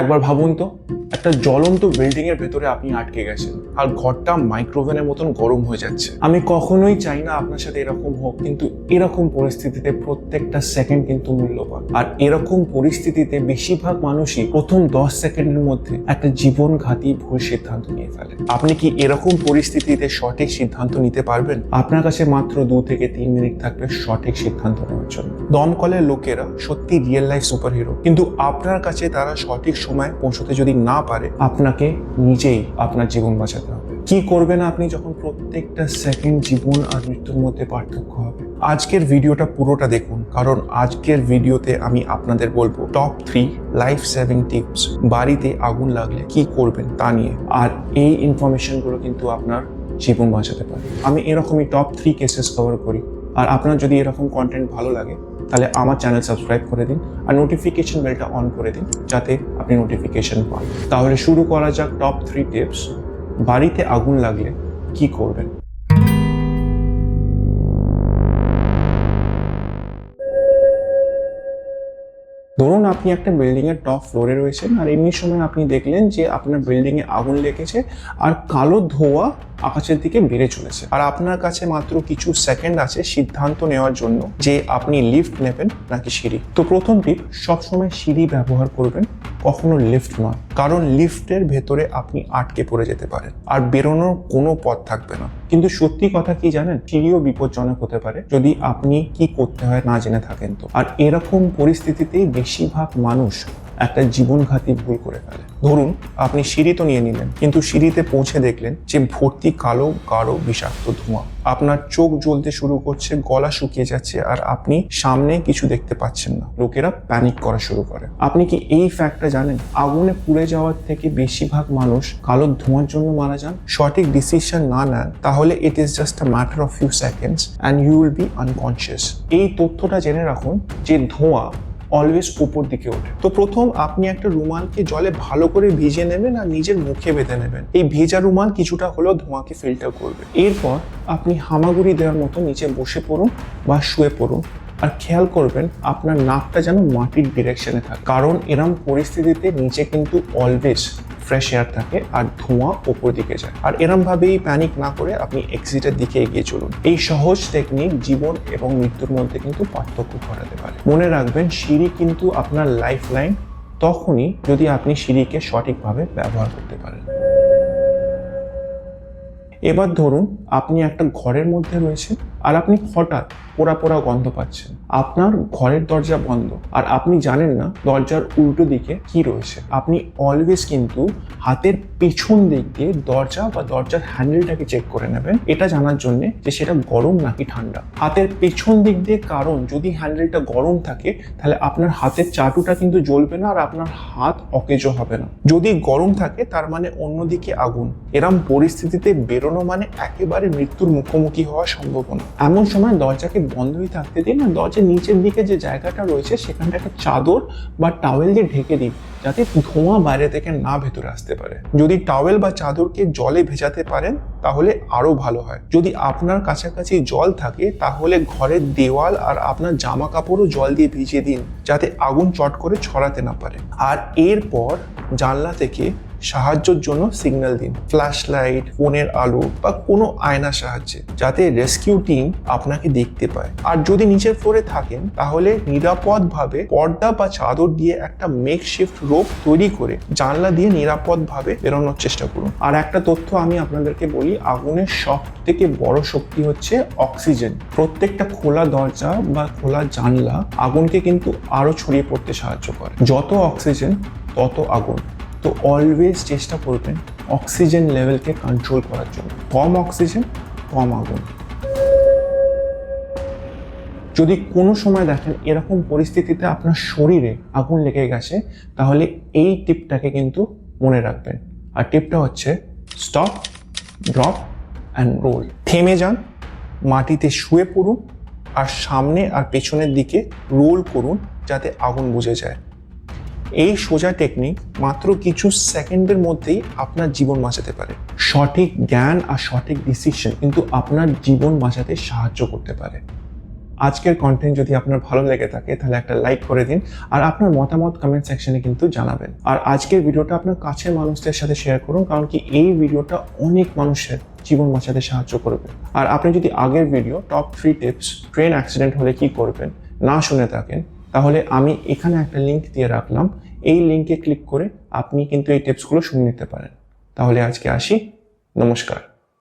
একবার ভাবুন তো, একটা জ্বলন্ত বিল্ডিং এর ভেতরে আপনি আটকে গেছেন আর ঘরটা মাইক্রোওভেনের মতন গরম হয়ে যাচ্ছে। আমি কখনোই চাই না আপনার সাথে এরকম হোক, কিন্তু এরকম পরিস্থিতিতে প্রত্যেকটা সেকেন্ড কিন্তু মূল্যবান। আর এরকম পরিস্থিতিতে বেশিরভাগ মানুষই প্রথম 10 সেকেন্ডের মধ্যে একটা জীবনঘাতী ভুল সিদ্ধান্ত নিয়ে ফেলে। আপনি কি এরকম পরিস্থিতিতে সঠিক সিদ্ধান্ত নিতে পারবেন? আপনার কাছে মাত্র 2 থেকে 3 মিনিট থাকবে সঠিক সিদ্ধান্ত নেওয়ার জন্য। দমকলের লোকেরা সত্যি রিয়েল লাইফ সুপারহিরো, কিন্তু আপনার কাছে তারা সঠিক সময় পৌঁছতে যদি না পারে, আপনাকে নিজেই আপনার জীবন বাঁচাতে হবে। কি করবেন আপনি যখন প্রত্যেকটা সেকেন্ড জীবন আর মৃত্যুর মধ্যে পার্থক্য হবে? আজকের ভিডিওটা পুরোটা দেখুন, কারণ আজকের ভিডিওতে আমি আপনাদের বলবো টপ 3 লাইফ সেভিং টিপস বাড়িতে আগুন লাগলে কি করবেন তা নিয়ে। আর এই ইনফরমেশনগুলো কিন্তু আপনার জীবন বাঁচাতে পারে। আমি এরকমই টপ 3 কেসেস কভার করি। আর আপনার যদি এরকম কন্টেন্ট ভালো লাগে তাহলে আমার চ্যানেল সাবস্ক্রাইব করে দিন আর নোটিফিকেশন বেলটা অন করে দিন, যাতে আপনি নোটিফিকেশন পান। তাহলে শুরু করা যাক টপ 3 টিপস বাড়িতে আগুন লাগলে কি করবেন। ধরুন আপনি একটা বিল্ডিং এর টপ ফ্লোরে রয়েছেন আর এমনি সময় আপনি দেখলেন যে আপনার বিল্ডিং এ আগুন লেগেছে আর কালো ধোঁয়া আকাশের দিকে বেড়ে চলেছে। আর আপনার কাছে মাত্র কিছু সেকেন্ড আছে সিদ্ধান্ত নেওয়ার জন্য যে আপনি লিফট নেবেন নাকি সিঁড়ি। তো প্রথম টিপ, সবসময় সিঁড়ি ব্যবহার করবেন, কখনো লিফট নয়। কারণ লিফটের ভেতরে আপনি আটকে পড়ে যেতে পারেন আর বেরোনোর কোনো পথ থাকবে না। কিন্তু সত্যি কথা কি জানেন, সিঁড়িও বিপজ্জনক হতে পারে যদি আপনি কি করতে হয় না জেনে থাকেন তো। আর এরকম পরিস্থিতিতেই বেশিরভাগ মানুষ একটা জীবনঘাতী ভুল করে ফেলে। ধরুন আপনি সিঁড়ি তো নিয়ে নিলেন, কিন্তু সিঁড়িতে পৌঁছে দেখলেন যে ভর্তি কালো গাঢ় বিষাক্ত ধোঁয়া। আপনার চোখ জ্বলতে শুরু করছে, গলা শুকিয়ে যাচ্ছে আর আপনি সামনে কিছু দেখতে পাচ্ছেন না। লোকেরা প্যানিক করা শুরু করে। আপনি কি এই ফ্যাক্টটা জানেন, আগুনে পুড়ে যাওয়ার থেকে বেশিরভাগ মানুষ কালো ধোঁয়ার জন্য মারা যান? সঠিক ডিসিশন না নেন তাহলে it is just a matter of few seconds and you will be unconscious. এই তথ্যটা জেনে রাখুন যে ধোঁয়া অলওয়েজ উপর দিকে ওঠে। তো প্রথম আপনি একটা রুমালকে জলে ভালো করে ভিজিয়ে নেবেন আর নিজের মুখে বেঁধে নেবেন। এই ভেজা রুমাল কিছুটা হলেও ধোঁয়াকে ফিল্টার করবে। এরপর আপনি হামাগুড়ি দেওয়ার মতো নিচে বসে পড়ুন বা শুয়ে পড়ুন আর খেয়াল করবেন আপনার নাকটা যেন মাটির ডিরেকশনে থাকে, কারণ এরম পরিস্থিতিতে নিচে কিন্তু অলওয়েজ ফ্রেশ এয়ার থাকে আর ধোঁয়া ওপর দিকে যায়। আর এরম ভাবেই প্যানিক না করে আপনি এক্সিটের দিকে এগিয়ে চলুন। এই সহজ টেকনিক জীবন এবং মৃত্যুর মধ্যে কিন্তু পার্থক্য ঘটাতে পারে। মনে রাখবেন, সিঁড়ি কিন্তু আপনার লাইফ লাইন তখনই যদি আপনি সিঁড়িকে সঠিকভাবে ব্যবহার করতে পারেন। এবার ধরুন আপনি একটা ঘরের মধ্যে রয়েছেন আর আপনি হঠাৎ পোড়া পোড়া গন্ধ পাচ্ছেন। আপনার ঘরের দরজা বন্ধ আর আপনি জানেন না দরজার উল্টো দিকে কি রয়েছে। আপনি অলওয়েজ কিন্তু হাতের পেছন দিক দিয়ে দরজা বা দরজার হ্যান্ডেলটাকে চেক করে নেবেন, এটা জানার জন্য যে সেটা গরম নাকি ঠান্ডা। হাতের পেছন দিক দিয়ে, কারণ যদি হ্যান্ডেলটা গরম থাকে তাহলে আপনার হাতের চাটুটা কিন্তু জ্বলবে না আর আপনার হাত অকেজো হবে না। যদি গরম থাকে তার মানে অন্যদিকে আগুন। এরম পরিস্থিতিতে বেরোনো মানে একেবারে মৃত্যুর মুখোমুখি হওয়া সম্ভাবনা। এমন সময় দরজাকে বন্ধই থাকতে দিন আর দরজার নিচের দিকে যে জায়গাটা রয়েছে সেখানটা একটা চাদর বা টাওয়েল দিয়ে ঢেকে দিন, যাতে ধোঁয়া বাইরে থেকে না ভেতরে আসতে পারে। যদি টাওয়েল বা চাদরকে জলে ভেজাতে পারেন তাহলে আরো ভালো হয়। যদি আপনার কাছাকাছি জল থাকে তাহলে ঘরের দেওয়াল আর আপনার জামা কাপড়ও জল দিয়ে ভিজিয়ে দিন, যাতে আগুন চট করে ছড়াতে না পারে। আর এরপর জানলা থেকে সাহায্যের জন্য সিগন্যাল দিন, ফ্ল্যাশ লাইট, ফোনের আলো বা কোনো আয়নার সাহায্যে, যাতে রেস্কিউ টিম আপনাকে দেখতে পায়। আর যদি নিচের ফ্লোরে থাকেন তাহলে নিরাপদভাবে পর্দা বা চাদর দিয়ে একটা মেকশিফট রোপ তৈরি করে জানলা দিয়ে নিরাপদভাবে বেরোনোর চেষ্টা করুন। আর একটা তথ্য আমি আপনাদেরকে বলি, আগুনের সব থেকে বড় শক্তি হচ্ছে অক্সিজেন। প্রত্যেকটা খোলা দরজা বা খোলা জানলা আগুনকে কিন্তু আরো ছড়িয়ে পড়তে সাহায্য করে। যত অক্সিজেন তত আগুন। তো অলওয়েজ চেষ্টা করবেন অক্সিজেন লেভেলকে কন্ট্রোল করার জন্য। কম অক্সিজেন, কম আগুন। যদি কোনো সময় দেখেন এরকম পরিস্থিতিতে আপনার শরীরে আগুন লেগে গেছে, তাহলে এই টিপটাকে কিন্তু মনে রাখবেন। আর টিপটা হচ্ছে স্টপ, ড্রপ অ্যান্ড রোল। থেমে যান, মাটিতে শুয়ে পড়ুন আর সামনে আর পেছনের দিকে রোল করুন, যাতে আগুন বুঝে যায়। এই সোজা টেকনিক মাত্র কিছু সেকেন্ডের মধ্যেই আপনার জীবন বাঁচাতে পারে। সঠিক জ্ঞান আর সঠিক ডিসিশন কিন্তু আপনার জীবন বাঁচাতে সাহায্য করতে পারে। আজকের কন্টেন্ট যদি আপনার ভালো লেগে থাকে তাহলে একটা লাইক করে দিন, আর আপনার মতামত কমেন্ট সেকশনে কিন্তু জানাবেন। আর আজকের ভিডিওটা আপনার কাছের মানুষদের সাথে শেয়ার করুন, কারণ কি এই ভিডিওটা অনেক মানুষের জীবন বাঁচাতে সাহায্য করবে। আর আপনি যদি আগের video top 3 tips train accident হলে কি করবেন না শুনে থাকেন, তাহলে আমি এখানে একটা লিঙ্ক দিয়ে রাখলাম, এই লিঙ্কে ক্লিক করে আপনি কিন্তু এই টিপসগুলো শুনে নিতে পারেন। তাহলে আজকে আসি, নমস্কার।